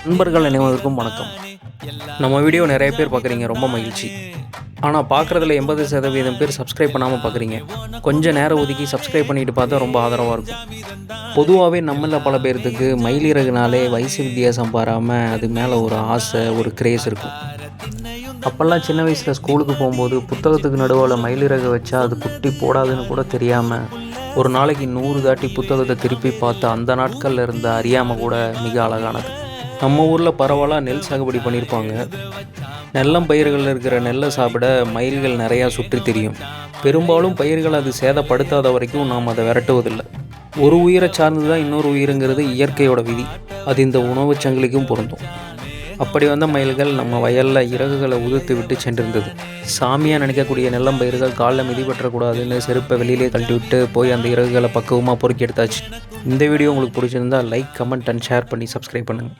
நண்பர்கள் அனைவருக்கும் வணக்கம். நம்ம வீடியோ நிறைய பேர் பார்க்குறீங்க, ரொம்ப மகிழ்ச்சி. ஆனால் பார்க்குறதுல 80% பேர் சப்ஸ்கிரைப் பண்ணாமல் பார்க்குறீங்க. கொஞ்சம் நேரம் ஒதுக்கி சப்ஸ்கிரைப் பண்ணிட்டு பார்த்தா ரொம்ப ஆதரவாக இருக்கும். பொதுவாகவே நம்மள பல பேர்த்துக்கு மயிலிறகுனாலே வயசு வித்தியாசம் பாராமல் அது மேலே ஒரு ஆசை, ஒரு கிரேஸ் இருக்கும். அப்போல்லாம் சின்ன வயசில் ஸ்கூலுக்கு போகும்போது புத்தகத்துக்கு நடுவில் மயிலிறகு வச்சா அது குட்டி போடாதுன்னு கூட தெரியாமல் ஒரு நாளைக்கு 100 தாட்டி புத்தகத்தை திருப்பி பார்த்து அந்த நாட்களில் இருந்த அறியாமல் கூட மிக அழகானது. நம்ம ஊரில் பரவலாக நெல் சாகுபடி பண்ணியிருப்பாங்க. நெல்லம் பயிர்களில் இருக்கிற நெல்லை சாப்பிட மயில்கள் நிறையா சுற்றி தெரியும். பெரும்பாலும் பயிர்கள் அது சேதப்படுத்தாத வரைக்கும் நாம் அதை விரட்டுவதில்லை. ஒரு உயிரை சார்ந்து தான் இன்னொரு உயிருங்கிறது இயற்கையோட விதி. அது இந்த உணவுச் சங்கிலிக்கும் பொருந்தும். அப்படி வந்த மயில்கள் நம்ம வயலில் இறகுகளை உதிர்த்து விட்டு சென்றிருந்தது. சாமியாக நினைக்கக்கூடிய நெல்லம் பயிர்கள் காலில் மிதிப்பற்றக்கூடாதுன்னு செருப்பை வெளியிலே கழட்டி விட்டு போய் அந்த இறகுகளை பக்குவமாக பொறுக்கி எடுத்தாச்சு. இந்த வீடியோ உங்களுக்கு பிடிச்சிருந்தால் லைக், கமெண்ட் அண்ட் ஷேர் பண்ணி சப்ஸ்கிரைப் பண்ணுங்கள்.